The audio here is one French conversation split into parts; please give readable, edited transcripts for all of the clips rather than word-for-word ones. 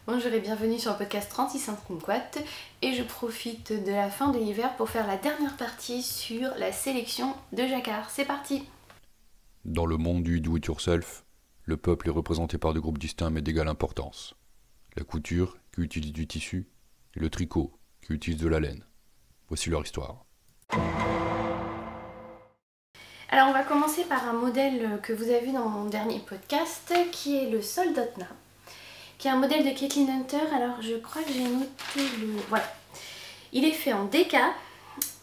Bonjour et bienvenue sur le podcast 36 Kumquat et je profite de la fin de l'hiver pour faire la dernière partie sur la sélection de jacquard. C'est parti! Dans le monde du do-it-yourself, le peuple est représenté par deux groupes distincts mais d'égale importance. La couture, qui utilise du tissu, et le tricot, qui utilise de la laine. Voici leur histoire. Alors on va commencer par un modèle que vous avez vu dans mon dernier podcast qui est le Soldotna, qui est un modèle de Caitlin Hunter. Alors je crois que j'ai noté le... Voilà. Il est fait en DK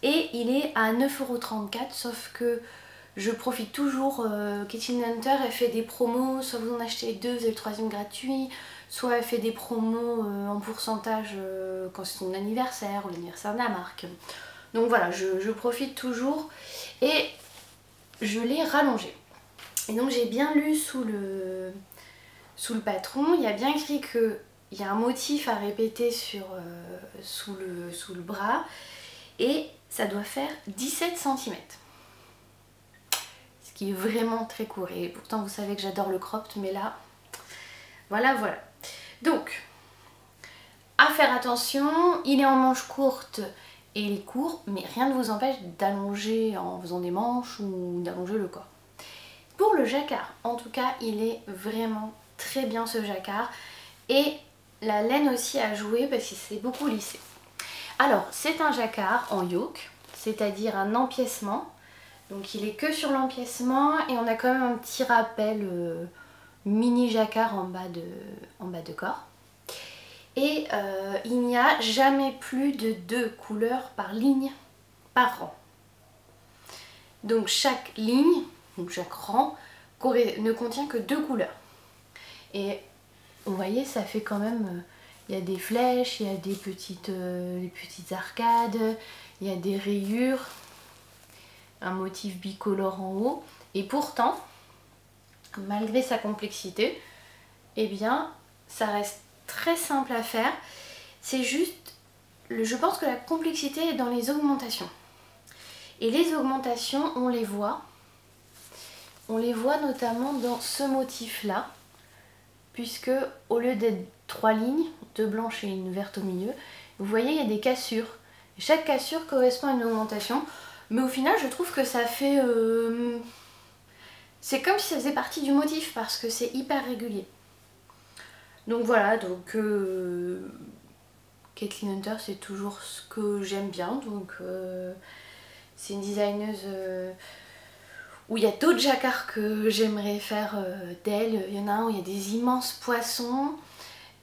et il est à 9,34 €, sauf que je profite toujours, Caitlin Hunter elle fait des promos, soit vous en achetez deux et le troisième gratuit, soit elle fait des promos en pourcentage quand c'est son anniversaire ou l'anniversaire de la marque. Donc voilà, je profite toujours et je l'ai rallongé. Et donc j'ai bien lu sous le patron, il y a bien écrit qu'il y a un motif à répéter sous le bras et ça doit faire 17 cm. Ce qui est vraiment très court et pourtant vous savez que j'adore le cropped, mais là, voilà. Donc, à faire attention, il est en manche courte et il est court, mais rien ne vous empêche d'allonger en faisant des manches ou d'allonger le corps. Pour le jacquard, en tout cas, il est vraiment très bien ce jacquard et la laine aussi a joué parce qu'il s'est beaucoup lissé. Alors, c'est un jacquard en yoke, c'est-à-dire un empiècement. Donc il est que sur l'empiècement et on a quand même un petit rappel mini jacquard en bas de corps. Et il n'y a jamais plus de 2 couleurs par ligne par rang. Donc chaque ligne, donc chaque rang, ne contient que 2 couleurs. Et vous voyez, ça fait quand même... il y a des flèches, il y a des petites arcades, il y a des rayures, un motif bicolore en haut. Et pourtant, malgré sa complexité, eh bien, ça reste très simple à faire. C'est juste, je pense que la complexité est dans les augmentations. Et les augmentations, on les voit notamment dans ce motif-là, puisque au lieu d'être 3 lignes, 2 blanches et une verte au milieu, vous voyez, il y a des cassures. Et chaque cassure correspond à une augmentation, mais au final, je trouve que ça fait... c'est comme si ça faisait partie du motif, parce que c'est hyper régulier. Donc voilà, donc Caitlin Hunter c'est toujours ce que j'aime bien, donc c'est une designeuse où il y a d'autres jacquards que j'aimerais faire d'elle. Il y en a un où il y a des immenses poissons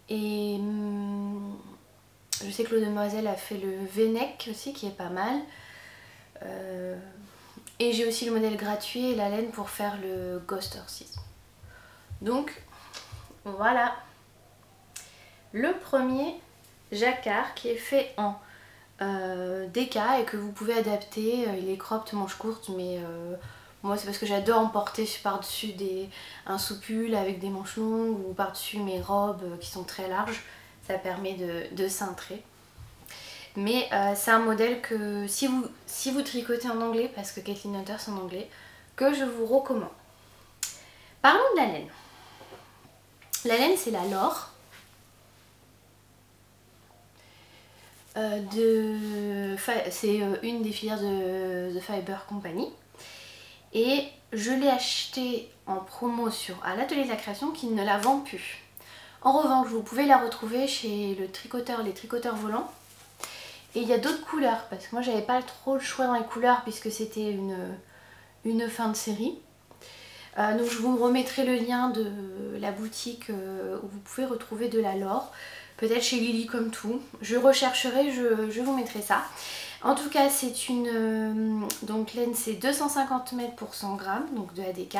et je sais que l'eau demoiselle a fait le V-neck aussi qui est pas mal. Et j'ai aussi le modèle gratuit et la laine pour faire le Ghost Horses. Donc voilà. Le premier jacquard qui est fait en DK et que vous pouvez adapter, il est cropped, manche courte, mais moi c'est parce que j'adore en porter par-dessus un soupul avec des manches longues ou par-dessus mes robes qui sont très larges, ça permet de cintrer. Mais c'est un modèle que si vous tricotez en anglais, parce que Caitlin Hunter c'est en anglais, que je vous recommande. Parlons de la laine. La laine c'est la Lore. C'est une des filières de The Fiber Company et je l'ai acheté en promo à l'atelier de la création qui ne la vend plus. En revanche, vous pouvez la retrouver chez les tricoteurs volants et il y a d'autres couleurs parce que moi j'avais pas trop le choix dans les couleurs puisque c'était une fin de série. Donc je vous remettrai le lien de la boutique où vous pouvez retrouver de la Lore. Peut-être chez Lily comme tout. Je rechercherai, je vous mettrai ça. En tout cas, c'est une... donc laine, c'est 250 mètres pour 100 grammes, donc de ADK.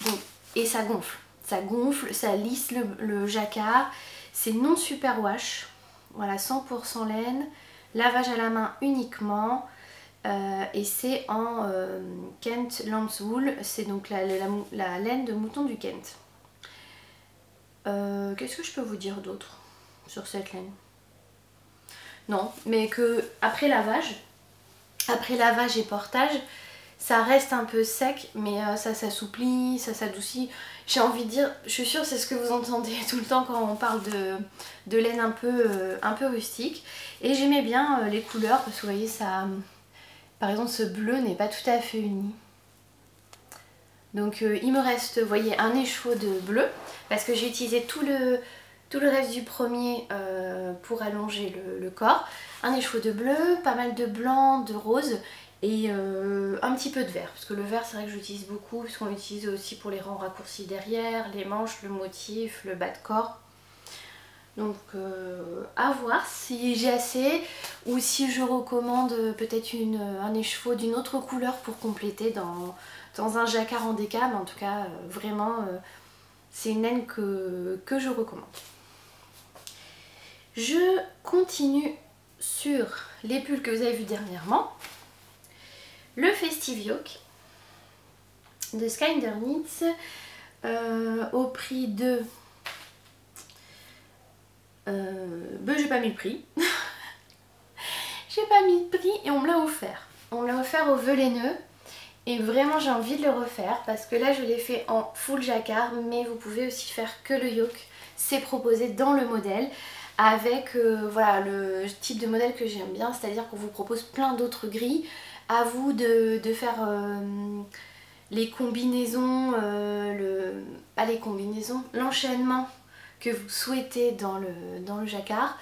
Donc, et ça gonfle. Ça gonfle, ça lisse le jacquard. C'est non superwash. Voilà, 100% laine. Lavage à la main uniquement. Et c'est en Kent Lamb's Wool. C'est donc la laine de mouton du Kent. Qu'est-ce que je peux vous dire d'autre sur cette laine? Non, mais que après lavage et portage, ça reste un peu sec, mais ça s'assouplit, ça s'adoucit. J'ai envie de dire, je suis sûre c'est ce que vous entendez tout le temps quand on parle de laine un peu rustique. Et j'aimais bien les couleurs parce que vous voyez ça, par exemple ce bleu n'est pas tout à fait uni. Donc il me reste, vous voyez, un écheveau de bleu parce que j'ai utilisé tout le reste du premier pour allonger le corps. Un écheveau de bleu, pas mal de blanc, de rose et un petit peu de vert. Parce que le vert c'est vrai que j'utilise beaucoup puisqu'on l'utilise aussi pour les rangs raccourcis derrière, les manches, le motif, le bas de corps. Donc à voir si j'ai assez ou si je recommande peut-être un écheveau d'une autre couleur pour compléter dans un jacquard en déca. Mais en tout cas vraiment c'est une laine que je recommande. Je continue sur les pulls que vous avez vus dernièrement. Le Festive Yoke de Skinder Knits au prix de... j'ai pas mis le prix. J'ai pas mis le prix et on me l'a offert. On me l'a offert au velaineux et vraiment j'ai envie de le refaire parce que là je l'ai fait en full jacquard, mais vous pouvez aussi faire que le yoke. C'est proposé dans le modèle avec voilà, le type de modèle que j'aime bien, c'est-à-dire qu'on vous propose plein d'autres grilles. À vous de faire les combinaisons, pas les combinaisons, l'enchaînement que vous souhaitez dans le jacquard.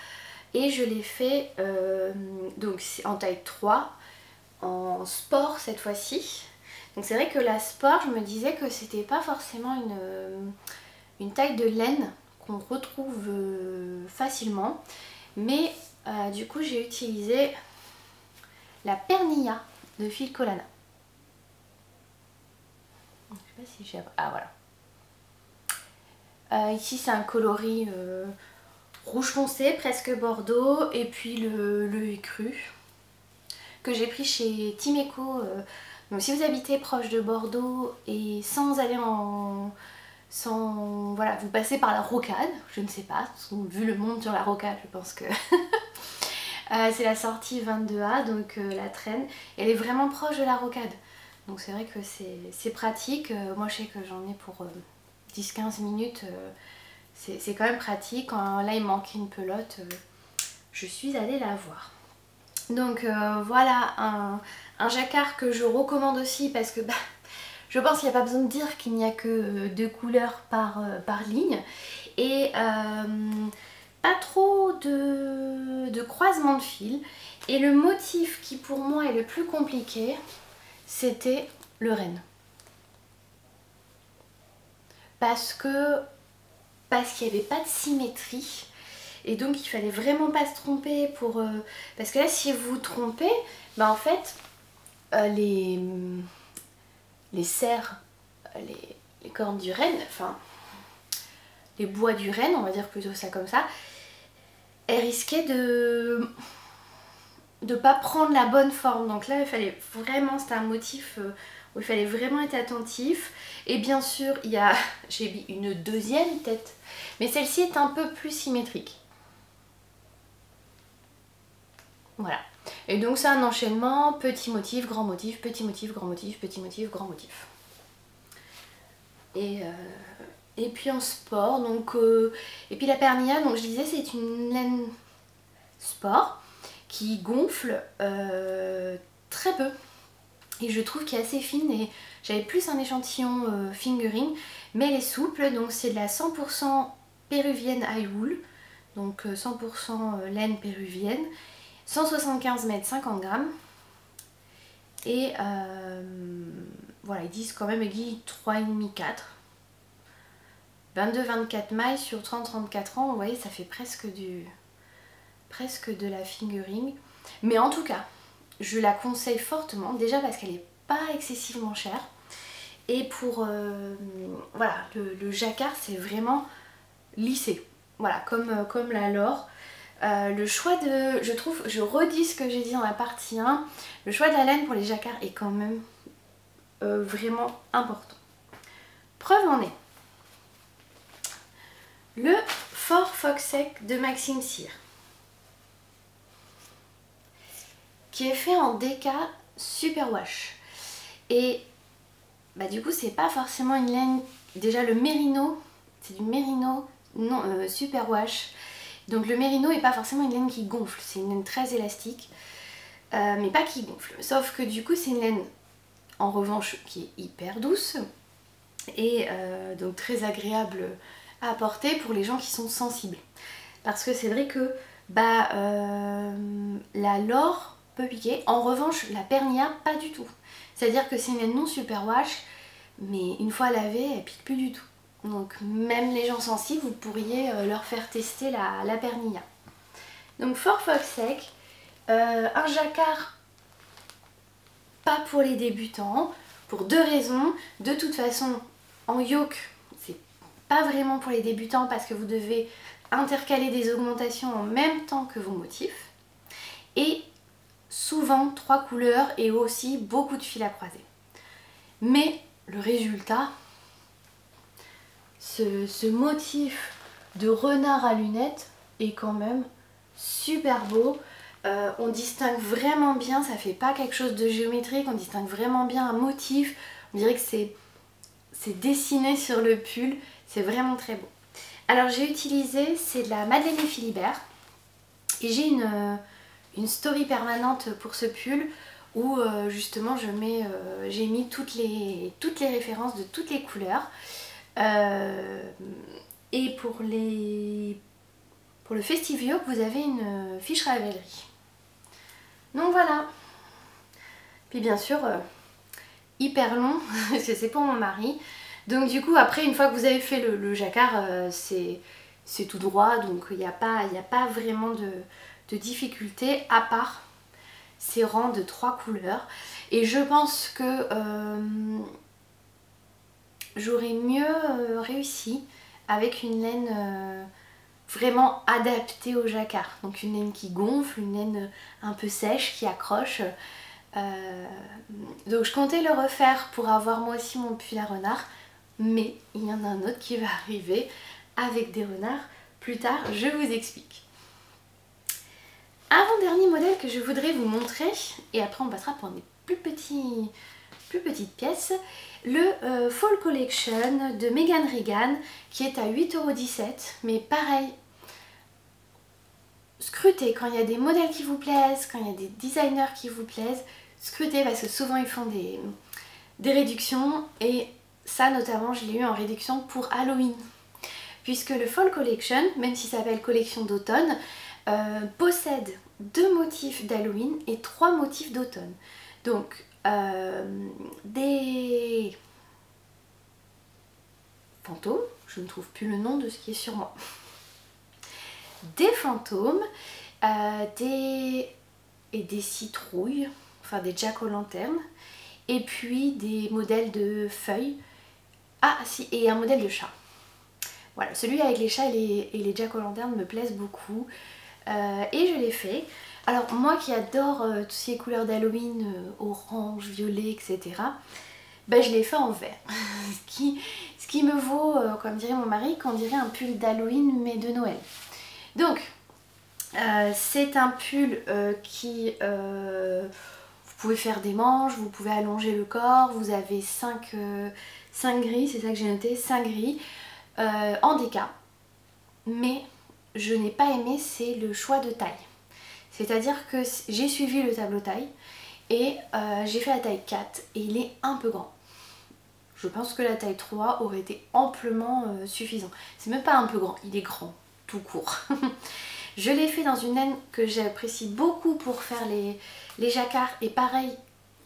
Et je l'ai fait donc en taille 3, en sport cette fois-ci. Donc c'est vrai que la sport, je me disais que c'était pas forcément une taille de laine qu'on retrouve facilement. Mais du coup j'ai utilisé la Pernilla de Phil Colana. Je sais pas si j'ai... Ah voilà. Ici c'est un coloris rouge foncé, presque bordeaux, et puis le écru que j'ai pris chez Timeco. Donc si vous habitez proche de Bordeaux et sans aller voilà, vous passez par la rocade, je ne sais pas, vu le monde sur la rocade, je pense que c'est la sortie 22A, donc la traîne, elle est vraiment proche de la rocade. Donc c'est vrai que c'est pratique. Moi je sais que j'en ai pour 10-15 minutes. C'est quand même pratique. Quand là il manquait une pelote, je suis allée la voir. Donc voilà un jacquard que je recommande aussi parce que je pense qu'il n'y a pas besoin de dire qu'il n'y a que 2 couleurs par ligne. Et pas trop de croisement de fil. Et le motif qui pour moi est le plus compliqué, c'était le renne. Parce qu'il n'y avait pas de symétrie. Et donc il fallait vraiment pas se tromper pour... parce que là si vous vous trompez, en fait les serres, les cornes du renne, enfin les bois du renne, on va dire plutôt ça comme ça, elles risquaient de pas prendre la bonne forme. Donc là il fallait vraiment, c'était un motif où il fallait vraiment être attentif. Et bien sûr j'ai mis une deuxième tête, mais celle-ci est un peu plus symétrique. Voilà. Et donc c'est un enchaînement, petit motif, grand motif, petit motif, grand motif, petit motif, grand motif. Et puis en sport, donc et puis la Pernilla, donc je disais c'est une laine sport qui gonfle très peu. Et je trouve qu'elle est assez fine et j'avais plus un échantillon fingering, mais elle est souple, donc c'est de la 100% péruvienne high wool, donc 100% laine péruvienne. 175 mètres, 50 grammes. Et voilà, ils disent quand même aiguille 3,5-4. 22-24 mailles sur 30-34 ans, vous voyez, ça fait presque de la fingering. Mais en tout cas, je la conseille fortement, déjà parce qu'elle n'est pas excessivement chère. Et pour, voilà, le jacquard, c'est vraiment lissé. Voilà, comme la Laure. Le choix de, je redis ce que j'ai dit dans la partie 1, le choix de la laine pour les jacquards est quand même vraiment important. Preuve en est le Fort Fox Sec de Maxime Cyr, qui est fait en déca superwash. Et du coup c'est pas forcément une laine, déjà le mérino, c'est du mérino non superwash. Donc le mérino n'est pas forcément une laine qui gonfle, c'est une laine très élastique, mais pas qui gonfle. Sauf que du coup c'est une laine en revanche qui est hyper douce et donc très agréable à porter pour les gens qui sont sensibles. Parce que c'est vrai que la laure peut piquer, en revanche la pernia pas du tout. C'est-à-dire que c'est une laine non superwash, mais une fois lavée elle pique plus du tout. Donc même les gens sensibles, vous pourriez leur faire tester la pernia. Donc Fort Fox sec, un jacquard pas pour les débutants, pour deux raisons. De toute façon, en yoke, c'est pas vraiment pour les débutants parce que vous devez intercaler des augmentations en même temps que vos motifs. Et souvent 3 couleurs et aussi beaucoup de fils à croiser. Mais le résultat, ce motif de renard à lunettes est quand même super beau. On distingue vraiment bien, ça fait pas quelque chose de géométrique, on distingue vraiment bien un motif. On dirait que c'est dessiné sur le pull, c'est vraiment très beau. Alors j'ai utilisé, c'est de la Madeleine et Philibert. Et j'ai une story permanente pour ce pull où justement j'ai mis toutes les références de toutes les couleurs. Et pour le Festivio, vous avez une fiche Ravelry. Donc voilà. Puis bien sûr, hyper long, parce que c'est pour mon mari. Donc du coup, après, une fois que vous avez fait le jacquard, c'est tout droit. Donc il n'y a pas vraiment de difficulté, à part ces rangs de 3 couleurs. Et je pense que j'aurais mieux réussi avec une laine vraiment adaptée au jacquard. Donc une laine qui gonfle, une laine un peu sèche qui accroche. Donc je comptais le refaire pour avoir moi aussi mon pull à renard, mais il y en a un autre qui va arriver avec des renards plus tard, je vous explique. Avant-dernier modèle que je voudrais vous montrer, et après on passera pour des plus petites pièces, le Fall Collection de Megan Regan qui est à 8,17 €, mais pareil, scrutez quand il y a des modèles qui vous plaisent, quand il y a des designers qui vous plaisent, scrutez parce que souvent ils font des réductions, et ça notamment je l'ai eu en réduction pour Halloween. Puisque le Fall Collection, même s'il s'appelle collection d'automne, possède 2 motifs d'Halloween et 3 motifs d'automne. Donc des fantômes, je ne trouve plus le nom de ce qui est sur moi, des fantômes, des citrouilles, enfin des jack-o'-lantern, et puis des modèles de feuilles, ah si, et un modèle de chat. Voilà, celui avec les chats et les jack-o'-lantern me plaisent beaucoup, et je l'ai fait. Alors moi qui adore toutes ces couleurs d'Halloween, orange, violet, etc., ben, je l'ai fait en vert. ce qui me vaut, comme dirait mon mari, qu'on dirait un pull d'Halloween mais de Noël. Donc c'est un pull qui... vous pouvez faire des manches, vous pouvez allonger le corps, vous avez 5 gris, c'est ça que j'ai noté, 5 gris en déca. Mais je n'ai pas aimé, c'est le choix de taille. C'est-à-dire que j'ai suivi le tableau taille et j'ai fait la taille 4 et il est un peu grand. Je pense que la taille 3 aurait été amplement suffisant. C'est même pas un peu grand, il est grand, tout court. Je l'ai fait dans une laine que j'apprécie beaucoup pour faire les jacquards, et pareil,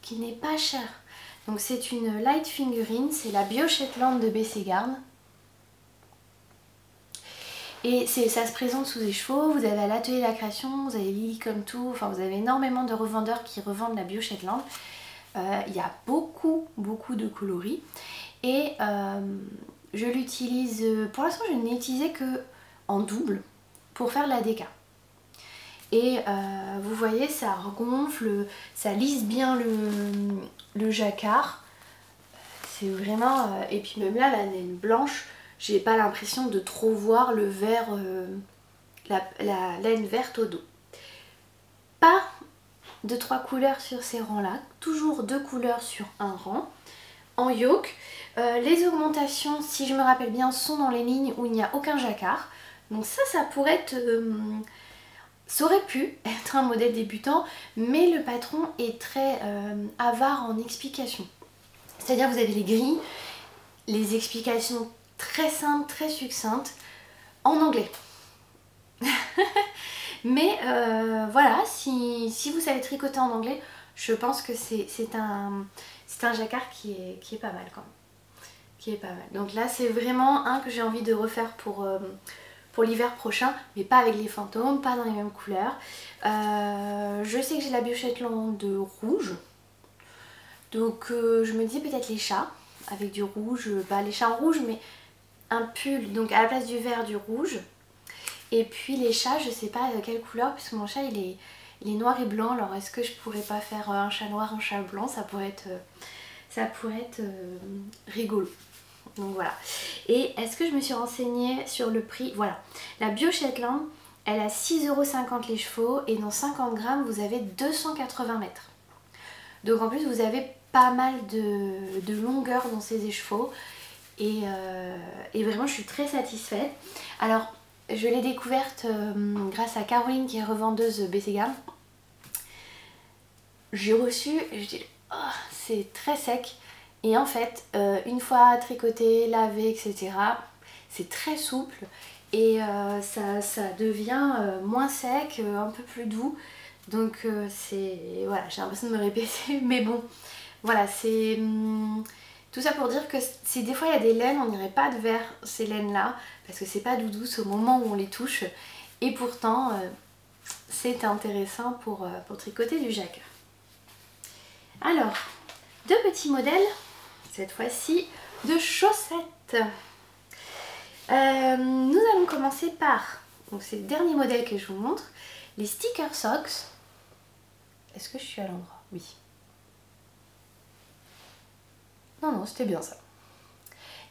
qui n'est pas chère. Donc c'est une light fingering, c'est la Bio Shetland de BC Garn. Et ça se présente sous des chevaux, vous avez à l'atelier de la création, vous avez Lily comme tout, enfin vous avez énormément de revendeurs qui revendent la Bio Shetland. Il y a beaucoup de coloris. Et je l'utilise, pour l'instant je ne l'ai utilisé que en double pour faire la déca. Et vous voyez, ça regonfle, ça lisse bien le jacquard. C'est vraiment... et puis même là, la laine blanche, j'ai pas l'impression de trop voir le vert, la laine verte au dos. Pas de 3 couleurs sur ces rangs-là, toujours 2 couleurs sur un rang. En yoke, les augmentations, si je me rappelle bien, sont dans les lignes où il n'y a aucun jacquard. Donc ça pourrait être... ça aurait pu être un modèle débutant, mais le patron est très avare en explications. C'est-à-dire vous avez les grilles, les explications très simples, très succinctes, en anglais. Mais voilà, si vous savez tricoter en anglais, je pense que c'est un jacquard qui est pas mal quand même. Qui est pas mal. Donc là c'est vraiment un que j'ai envie de refaire pour l'hiver prochain, mais pas avec les fantômes, pas dans les mêmes couleurs. Je sais que j'ai la Biochetland de rouge, donc je me dis peut-être les chats avec du rouge, les chats en rouge, mais un pull, donc à la place du vert, du rouge. Et puis les chats, je sais pas quelle couleur, puisque mon chat il est noir et blanc, alors est-ce que je pourrais pas faire un chat noir, un chat blanc, ça pourrait être rigolo. Donc voilà. Et est-ce que je me suis renseignée sur le prix? Voilà. La Biochetland, elle a 6,50 € les chevaux et dans 50 grammes, vous avez 280 mètres. Donc en plus, vous avez pas mal de longueur dans ces écheveaux et vraiment, je suis très satisfaite. Alors, je l'ai découverte grâce à Caroline qui est revendeuse BC-Gamme. J'ai reçu et je dis oh, c'est très sec. Et en fait, une fois tricoté, lavé, etc., c'est très souple et ça devient moins sec, un peu plus doux. Donc voilà, j'ai l'impression de me répéter, mais bon, voilà, c'est tout ça pour dire que si des fois il y a des laines, on n'irait pas vers ces laines-là parce que c'est pas doudou au moment où on les touche. Et pourtant, c'est intéressant pour tricoter du jacquard. Alors, deux petits modèles. Cette fois-ci de chaussettes. Nous allons commencer par, donc c'est le dernier modèle que je vous montre, les sticker socks. Est-ce que je suis à l'endroit? Oui. Non, c'était bien ça.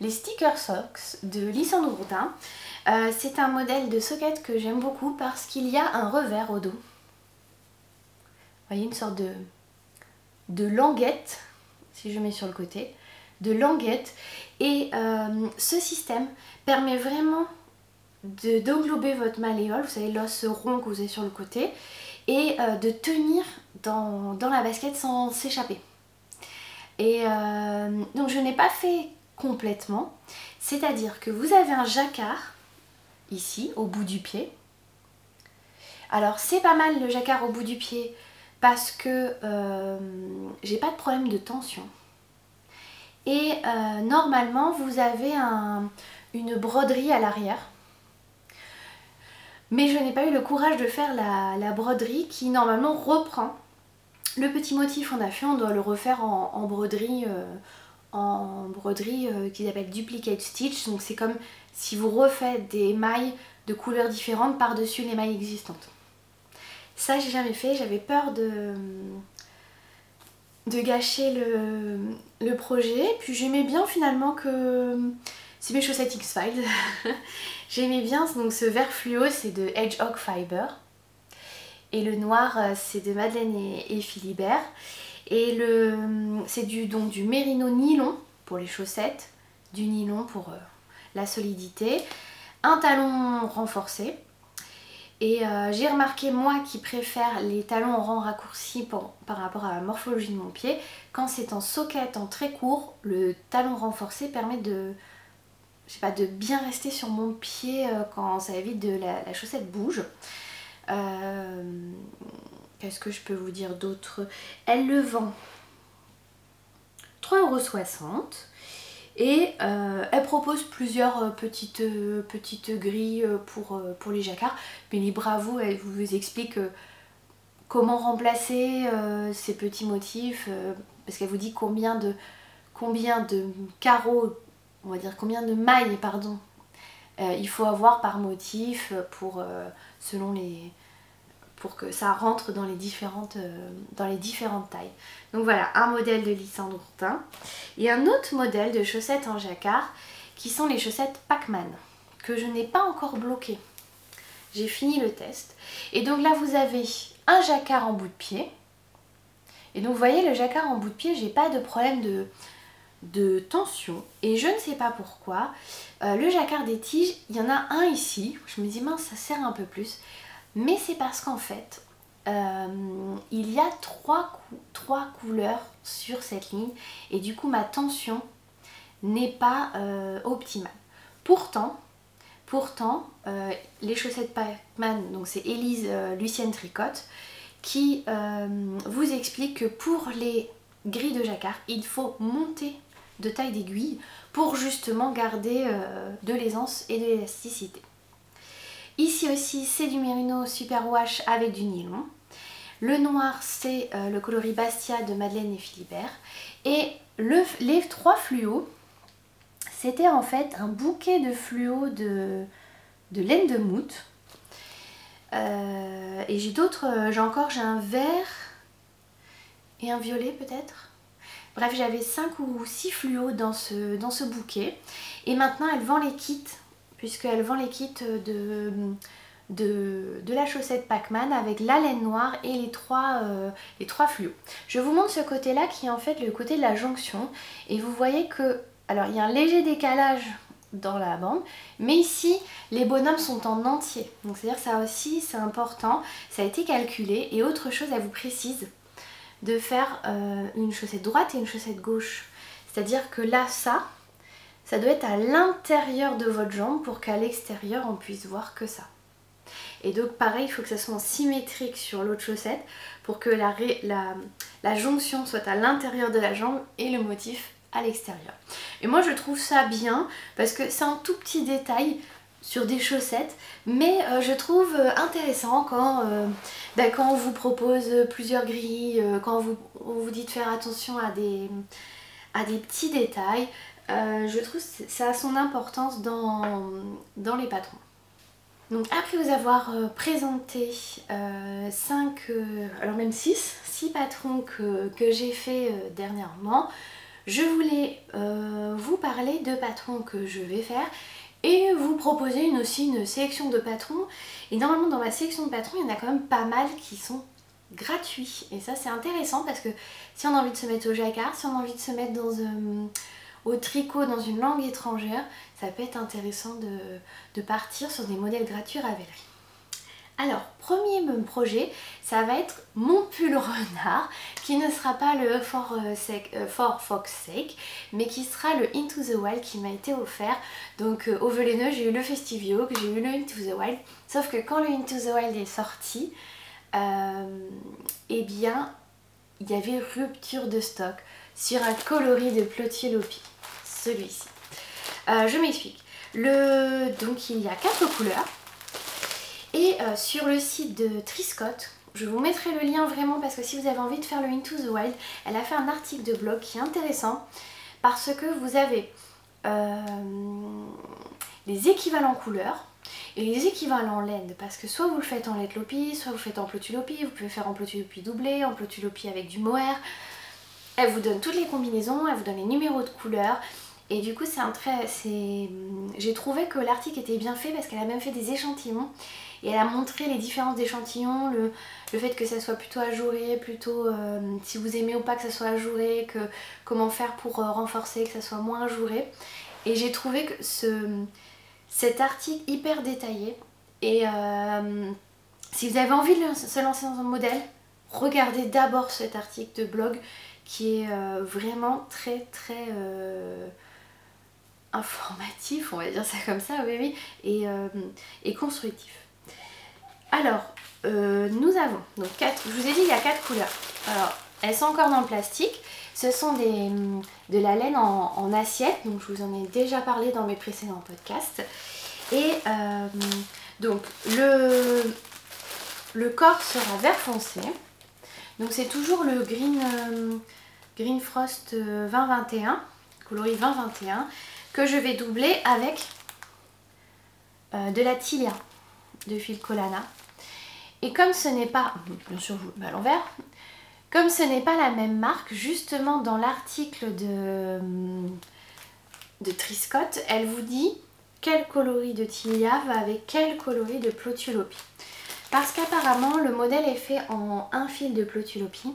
Les sticker socks de Lysandre Bourdain. C'est un modèle de socket que j'aime beaucoup parce qu'il y a un revers au dos. Vous voyez, une sorte de languette, si je mets sur le côté, de languette. Et ce système permet vraiment d'englober votre malléole, vous savez, l'os rond que vous avez sur le côté, et de tenir dans la basket sans s'échapper. Et donc je n'ai pas fait complètement, c'est-à-dire que vous avez un jacquard ici au bout du pied. Alors c'est pas mal le jacquard au bout du pied parce que j'ai pas de problème de tension. Et normalement vous avez une broderie à l'arrière. Mais je n'ai pas eu le courage de faire la broderie qui normalement reprend le petit motif qu'on a fait. On doit le refaire en broderie qu'ils appellent duplicate stitch. Donc c'est comme si vous refaites des mailles de couleurs différentes par-dessus les mailles existantes. Ça j'ai jamais fait, j'avais peur de gâcher le projet. Puis j'aimais bien finalement que c'est mes chaussettes X-Files. J'aimais bien donc ce vert fluo, c'est de Hedgehog Fiber. Et le noir c'est de Madeleine et Philibert. Et c'est du mérino nylon pour les chaussettes, du nylon pour la solidité, un talon renforcé. Et j'ai remarqué, moi qui préfère les talons en rang raccourci par rapport à la morphologie de mon pied, quand c'est en socket en très court, le talon renforcé permet de bien rester sur mon pied quand ça évite que la chaussette bouge. Qu'est-ce que je peux vous dire d'autre? Elle le vend 3,60 € et elle propose plusieurs petites grilles pour les jacquards. Mais libre à vous, elle vous explique comment remplacer ces petits motifs parce qu'elle vous dit combien de carreaux, on va dire combien de mailles, pardon, il faut avoir par motif pour que ça rentre dans les différentes tailles. Donc voilà, un modèle de Lysandre Bourdain et un autre modèle de chaussettes en jacquard qui sont les chaussettes Pac-Man que je n'ai pas encore bloquées. J'ai fini le test et donc là vous avez un jacquard en bout de pied et donc vous voyez le jacquard en bout de pied, j'ai pas de problème de tension et je ne sais pas pourquoi. Le jacquard des tiges, il y en a un ici, je me dis mince ça sert un peu plus, mais c'est parce qu'en fait il y a trois couleurs sur cette ligne et du coup ma tension n'est pas optimale. Pourtant les chaussettes Pacman, donc c'est Élise Lucienne Tricotte, qui vous explique que pour les grilles de jacquard, il faut monter de taille d'aiguille pour justement garder de l'aisance et de l'élasticité. Ici aussi c'est du Merino Super Wash avec du nylon. Le noir c'est le coloris Bastia de Madeleine et Philibert. Et les trois fluos, c'était en fait un bouquet de fluos de laine de moute. Et j'ai d'autres, j'ai un vert et un violet peut-être. Bref, j'avais 5 ou 6 fluos dans ce bouquet. Et maintenant, elle vend les kits, puisqu'elle vend les kits de la chaussette Pacman avec la laine noire et les trois fluos. Je vous montre ce côté-là qui est en fait le côté de la jonction. Et vous voyez que, alors il y a un léger décalage dans la bande, mais ici les bonhommes sont en entier, donc c'est à dire ça aussi c'est important, ça a été calculé. Et autre chose, elle vous précise de faire une chaussette droite et une chaussette gauche, c'est à dire que là ça doit être à l'intérieur de votre jambe pour qu'à l'extérieur on puisse voir que ça. Et donc pareil, il faut que ça soit symétrique sur l'autre chaussette pour que la jonction soit à l'intérieur de la jambe et le motif à l'extérieur. Et moi je trouve ça bien parce que c'est un tout petit détail sur des chaussettes, mais je trouve intéressant quand on vous propose plusieurs grilles, quand on vous dit de faire attention à des petits détails. Je trouve que ça a son importance dans les patrons. Donc après vous avoir présenté 6 patrons que j'ai fait dernièrement, je voulais vous parler de patrons que je vais faire et vous proposer aussi une sélection de patrons. Et normalement dans ma sélection de patrons, il y en a quand même pas mal qui sont gratuits. Et ça c'est intéressant parce que si on a envie de se mettre au jacquard, si on a envie de se mettre au tricot dans une langue étrangère, ça peut être intéressant de partir sur des modèles gratuits Ravelry. Alors, premier projet, ça va être mon pull renard, qui ne sera pas le For Fox Sake, mais qui sera le Into the Wild qui m'a été offert. Donc au Veleno, j'ai eu le Festivio, j'ai eu le Into the Wild, sauf que quand le Into the Wild est sorti, eh bien, il y avait rupture de stock sur un coloris de Plotier Lopi, celui-ci. Je m'explique. Donc il y a 4 couleurs. Et sur le site de Triscotte, je vous mettrai le lien vraiment parce que si vous avez envie de faire le Into the Wild, elle a fait un article de blog qui est intéressant parce que vous avez les équivalents couleurs et les équivalents laine, parce que soit vous le faites en laine Lopi, soit vous le faites en Plotier Lopi, vous pouvez faire en Plotier Lopi doublé, en Plotier Lopi avec du mohair. Elle vous donne toutes les combinaisons, elle vous donne les numéros de couleurs. Et du coup j'ai trouvé que l'article était bien fait parce qu'elle a même fait des échantillons et elle a montré les différences d'échantillons, le fait que ça soit plutôt ajouré, plutôt si vous aimez ou pas que ça soit ajouré, comment faire pour renforcer, que ça soit moins ajouré. Et j'ai trouvé que cet article hyper détaillé, et si vous avez envie de se lancer dans un modèle, regardez d'abord cet article de blog qui est vraiment très informatif, on va dire ça comme ça, oui, et constructif. Alors, nous avons donc 4, je vous ai dit il y a 4 couleurs. Alors, elles sont encore dans le plastique, ce sont de la laine en assiette, donc je vous en ai déjà parlé dans mes précédents podcasts. Et donc, le corps sera vert foncé, donc c'est toujours le Green Frost 2021, coloris 2021, que je vais doubler avec de la Tilia de fil Colana. Et comme ce n'est pas, bien sûr je vous le mets à l'envers, comme ce n'est pas la même marque, justement dans l'article de Triscotte, elle vous dit quel coloris de Tilia va avec quel coloris de Plotier Lopi. Parce qu'apparemment le modèle est fait en un fil de Plotier Lopi,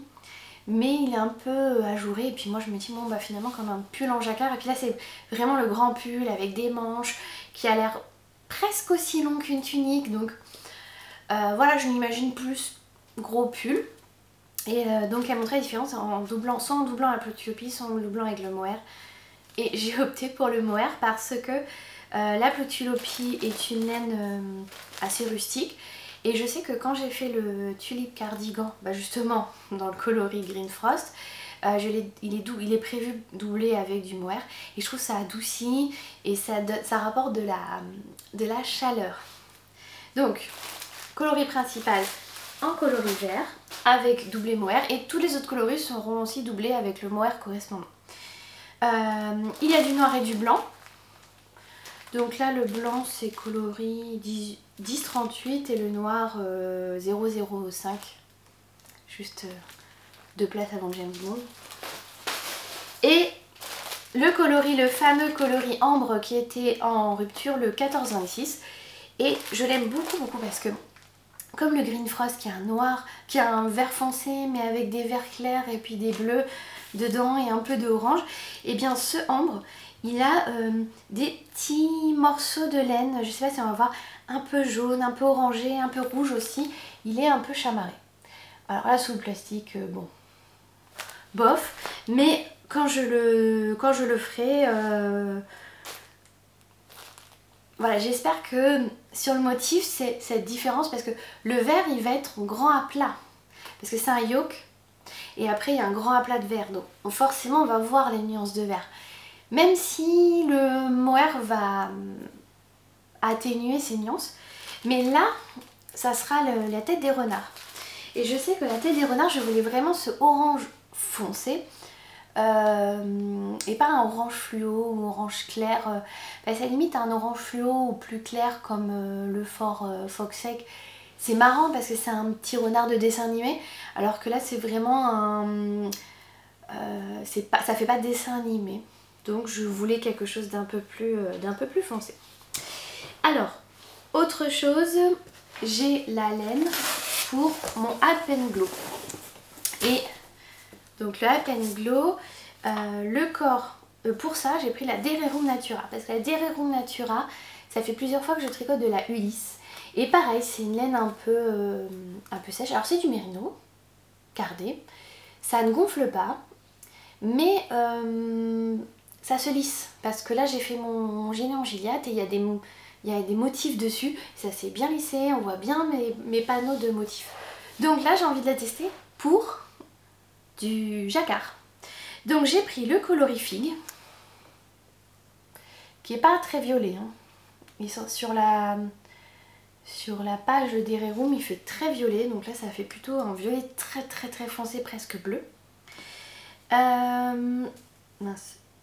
mais il est un peu ajouré. Et puis moi je me dis bon bah finalement comme un pull en jacquard. Et puis là c'est vraiment le grand pull avec des manches qui a l'air presque aussi long qu'une tunique. Donc voilà, je m'imagine plus gros pull. Et donc elle montrait la différence en doublant, soit en doublant la plutulopie, soit en doublant avec le mohair. Et j'ai opté pour le mohair parce que la plutulopie est une laine assez rustique. Et je sais que quand j'ai fait le tulip cardigan, bah justement dans le coloris Green Frost, il est prévu doubler avec du mohair. Et je trouve ça adoucit et ça rapporte de la chaleur. Donc, coloris principal en coloris vert avec doublé mohair. Et tous les autres coloris seront aussi doublés avec le mohair correspondant. Il y a du noir et du blanc. Donc là le blanc c'est coloris 1038 et le noir 005. Juste 2 places avant James Bond. Et le fameux coloris ambre qui était en rupture, le 1426. Et je l'aime beaucoup parce que comme le Green Frost qui a un noir, qui a un vert foncé mais avec des verts clairs et puis des bleus dedans et un peu de orange, et bien ce ambre il a des petits morceaux de laine, je sais pas si on va voir, un peu jaune, un peu orangé, un peu rouge aussi, il est un peu chamarré. Alors là sous le plastique, bon, bof, mais quand je le ferai, voilà, j'espère que sur le motif c'est cette différence parce que le vert il va être grand à plat, parce que c'est un yoke et après il y a un grand aplat de vert, donc forcément on va voir les nuances de vert. Même si le mohair va atténuer ces nuances. Mais là, ça sera la tête des renards. Et je sais que la tête des renards, je voulais vraiment ce orange foncé. Et pas un orange fluo ou orange clair. Ça limite un orange fluo ou plus clair comme le Fort Foxegg. C'est marrant parce que c'est un petit renard de dessin animé. Alors que là, c'est vraiment un... ça fait pas dessin animé. Donc je voulais quelque chose d'un peu plus foncé. Alors, autre chose, j'ai la laine pour mon Alpenglow. Et donc le Alpenglow, le corps, pour ça j'ai pris la Dererum Natura. Parce que la Dererum Natura, ça fait plusieurs fois que je tricote de la Ulysse. Et pareil, c'est une laine un peu sèche. Alors c'est du mérino, cardé. Ça ne gonfle pas, mais... ça se lisse parce que là j'ai fait mon gilet en giliath et il y a des motifs dessus, ça s'est bien lissé, on voit bien mes panneaux de motifs. Donc là j'ai envie de la tester pour du jacquard. Donc j'ai pris le coloris figue qui est pas très violet, hein. Sur la page d'Ererum il fait très violet, donc là ça fait plutôt un violet très foncé, presque bleu.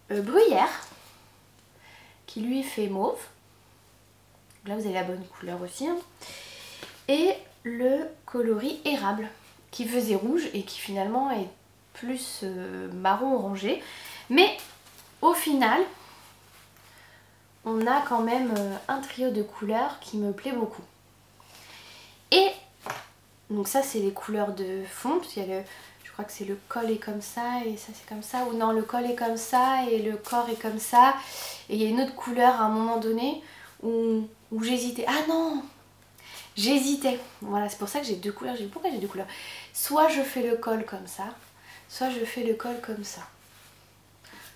Bruyère qui lui fait mauve, là vous avez la bonne couleur aussi, hein. Et le coloris érable qui faisait rouge et qui finalement est plus marron orangé, mais au final on a quand même un trio de couleurs qui me plaît beaucoup. Et donc ça c'est les couleurs de fond, parce qu'il y a je crois que c'est le col est comme ça et ça c'est comme ça, ou non le col est comme ça et le corps est comme ça, et il y a une autre couleur à un moment donné où j'hésitais. Ah non, j'hésitais, voilà, c'est pour ça que j'ai deux couleurs. J'ai dit pourquoi j'ai deux couleurs, soit je fais le col comme ça, soit je fais le col comme ça,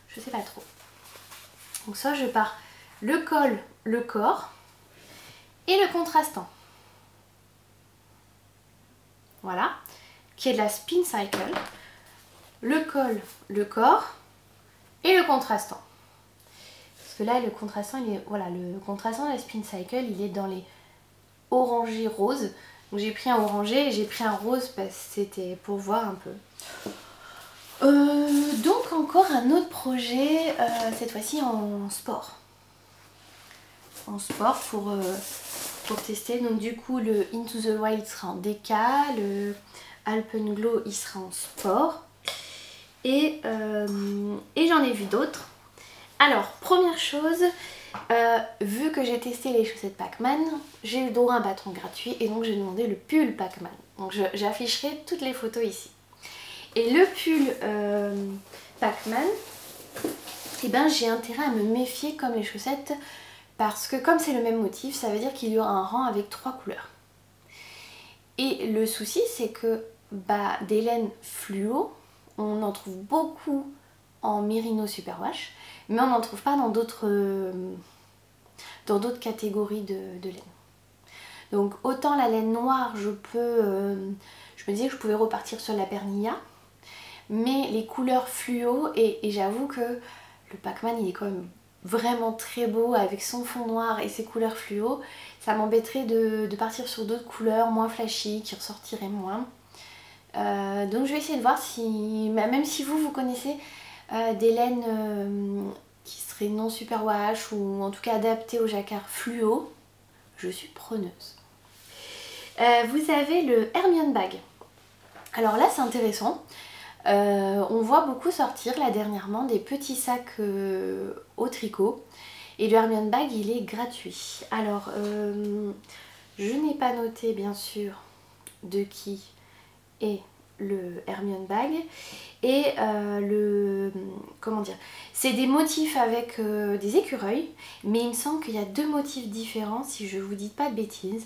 je sais pas trop. Donc soit je pars le col, le corps et le contrastant, voilà, qui est de la Spin Cycle, le col, le corps et le contrastant. Parce que là le contrastant il est, voilà, le contrastant de la Spin Cycle il est dans les orangés roses. Donc j'ai pris un orangé et j'ai pris un rose parce que c'était pour voir un peu. Donc encore un autre projet, cette fois-ci en sport. En sport pour tester. Donc du coup le Into the Wild sera en DK, le Alpenglow il sera en sport. Et j'en ai vu d'autres. Alors première chose, vu que j'ai testé les chaussettes Pac-Man, j'ai eu droit à un bâton gratuit et donc j'ai demandé le pull Pac-Man. Donc j'afficherai toutes les photos ici. Et le pull Pac-Man, eh ben, j'ai intérêt à me méfier comme les chaussettes parce que comme c'est le même motif, ça veut dire qu'il y aura un rang avec 3 couleurs. Et le souci, c'est que des laines fluo, on en trouve beaucoup en Merino Superwash, mais on n'en trouve pas dans d'autres catégories de laine. Donc autant la laine noire, je me disais que je pouvais repartir sur la Pernilla, mais les couleurs fluo, et j'avoue que le Pac-Man il est quand même vraiment très beau avec son fond noir et ses couleurs fluo, ça m'embêterait de partir sur d'autres couleurs moins flashy, qui ressortiraient moins. Donc je vais essayer de voir si, même si vous connaissez des laines qui seraient non superwash ou en tout cas adaptées au jacquard fluo, je suis preneuse. Vous avez le Hermione Bag. Alors là c'est intéressant. On voit beaucoup sortir là dernièrement des petits sacs au tricot. Et le Hermione Bag il est gratuit. Alors je n'ai pas noté bien sûr de qui est le Hermione Bag. Et comment dire, c'est des motifs avec des écureuils, mais il me semble qu'il y a 2 motifs différents si je vous dis pas de bêtises.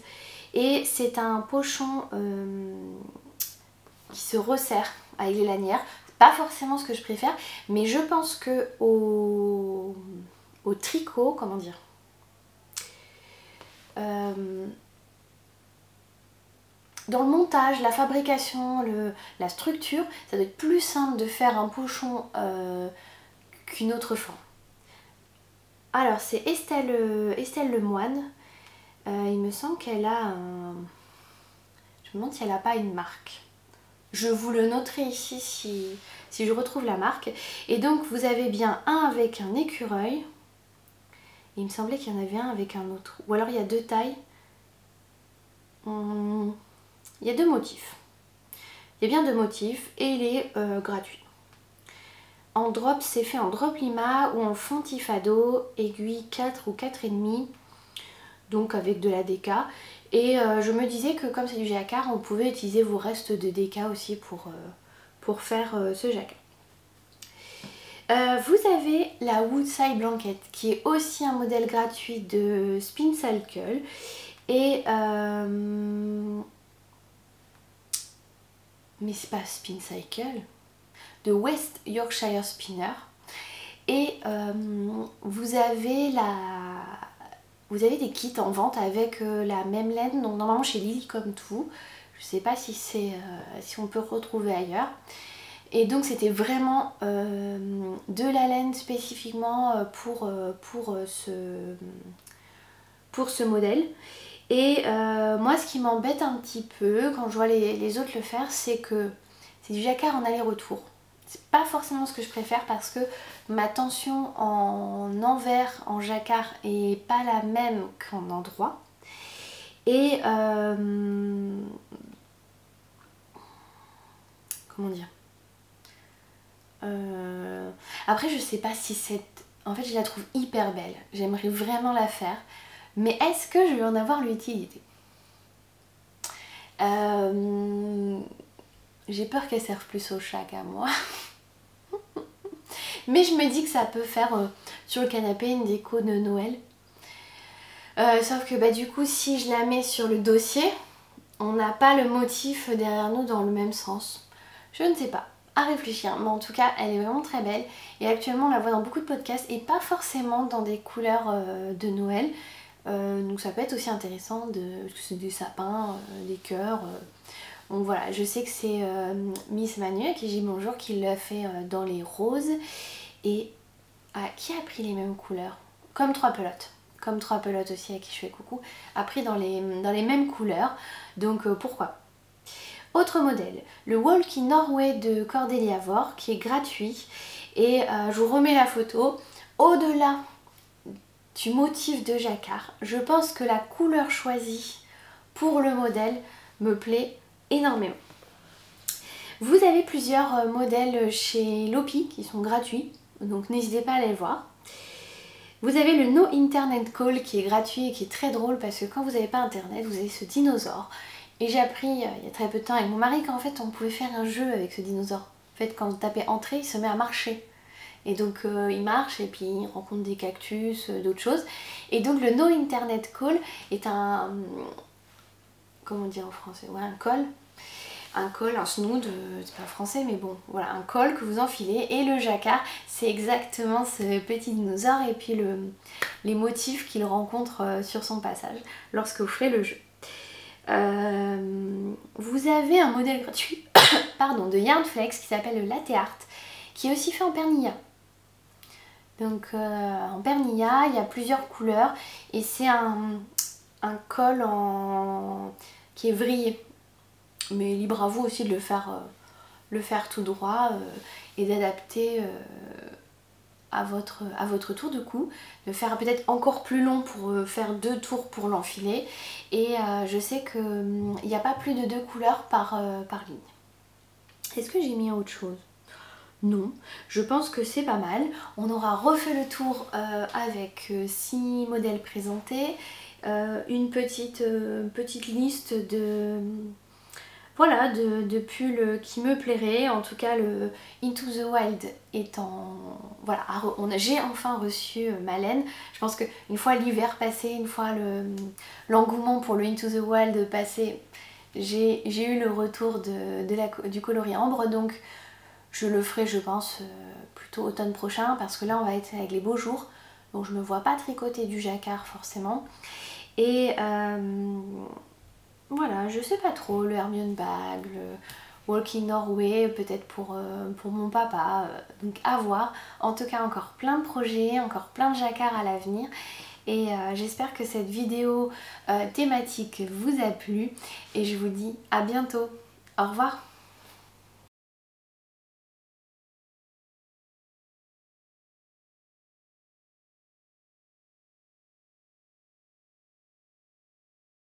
Et c'est un pochon qui se resserre avec les lanières. C'est pas forcément ce que je préfère, mais je pense que au tricot, comment dire, dans le montage, la fabrication, la structure, ça doit être plus simple de faire un pochon qu'une autre forme. Alors c'est Estelle Lemoine. Il me semble qu'elle a un... Je me demande si elle n'a pas une marque. Je vous le noterai ici si je retrouve la marque. Et donc vous avez bien un avec un écureuil. Il me semblait qu'il y en avait un avec un autre. Ou alors il y a 2 tailles. Il y a 2 motifs. Il y a bien 2 motifs et il est gratuit. En drop, c'est fait en drop lima ou en fond tifado, aiguille 4 ou 4,5. Donc avec de la déca. Et je me disais que comme c'est du jacquard, on pouvait utiliser vos restes de déca aussi pour faire ce jacquard. Vous avez la Woodside Blanket qui est aussi un modèle gratuit de Spin Cycle. Et mais c'est pas Spin Cycle, de West Yorkshire Spinner. Et vous avez des kits en vente avec la même laine, donc normalement chez Lily comme tout. Je sais pas si on peut retrouver ailleurs. Et donc c'était vraiment de la laine spécifiquement pour ce modèle. Et moi ce qui m'embête un petit peu quand je vois les autres le faire, c'est que c'est du jacquard en aller-retour. C'est pas forcément ce que je préfère parce que ma tension en envers, en jacquard est pas la même qu'en endroit. Et comment dire, après je sais pas si en fait je la trouve hyper belle, j'aimerais vraiment la faire, mais est-ce que je vais en avoir l'utilité? J'ai peur qu'elle serve plus au chat qu'à moi. Mais je me dis que ça peut faire sur le canapé une déco de Noël. Sauf que du coup si je la mets sur le dossier, on n'a pas le motif derrière nous dans le même sens. Je ne sais pas, à réfléchir. Mais en tout cas elle est vraiment très belle. Et actuellement on la voit dans beaucoup de podcasts et pas forcément dans des couleurs de Noël. Donc ça peut être aussi intéressant, parce que c'est des sapins, des cœurs. Donc voilà, je sais que c'est Miss Manu, à qui j'ai dit bonjour, qui l'a fait dans les roses. Et qui a pris les mêmes couleurs? Comme 3 pelotes. Comme 3 pelotes aussi, à qui je fais coucou. A pris dans les mêmes couleurs. Donc pourquoi? Autre modèle, le Walkie Norway de Cordelia Vore, qui est gratuit. Et je vous remets la photo. Au-delà du motif de jacquard, je pense que la couleur choisie pour le modèle me plaît énormément. Vous avez plusieurs modèles chez Lopi qui sont gratuits, donc n'hésitez pas à aller voir. Vous avez le No Internet Call qui est gratuit et qui est très drôle parce que quand vous n'avez pas internet, vous avez ce dinosaure. Et j'ai appris il y a très peu de temps avec mon mari qu'en fait on pouvait faire un jeu avec ce dinosaure. En fait, quand vous tapez entrée, il se met à marcher. Et donc il marche et puis il rencontre des cactus, d'autres choses. Et donc le No Internet Call est un... comment dire en français? Ouais, un call. Un call, un snood, c'est pas français mais bon, voilà, un call que vous enfilez. Et le jacquard, c'est exactement ce petit dinosaure et puis les motifs qu'il rencontre sur son passage lorsque vous ferez le jeu. Vous avez un modèle gratuit pardon, de Yarnflex qui s'appelle le Latte Art, qui est aussi fait en pernilla. Donc en pernilla, il y a plusieurs couleurs et c'est un col qui est vrillé. Mais libre à vous aussi de le faire tout droit et d'adapter à votre tour de cou. De faire peut-être encore plus long pour faire 2 tours pour l'enfiler. Et je sais qu'il n'y a pas plus de 2 couleurs par ligne. Est-ce que j'ai mis autre chose? Non, je pense que c'est pas mal. On aura refait le tour avec 6 modèles présentés, une petite liste de, voilà, de pulls qui me plairaient. En tout cas, le Into the Wild étant... Voilà, j'ai enfin reçu ma laine. Je pense qu'une fois l'hiver passé, une fois l'engouement pour le Into the Wild passé, j'ai eu le retour du coloris ambre. Donc je le ferai, je pense, plutôt automne prochain parce que là on va être avec les beaux jours. Donc je me vois pas tricoter du jacquard forcément. Et voilà, je sais pas trop, le Hermione Bag, le Walking Norway, peut-être pour mon papa. Donc à voir. En tout cas, encore plein de projets, encore plein de jacquards à l'avenir. Et j'espère que cette vidéo thématique vous a plu. Et je vous dis à bientôt. Au revoir.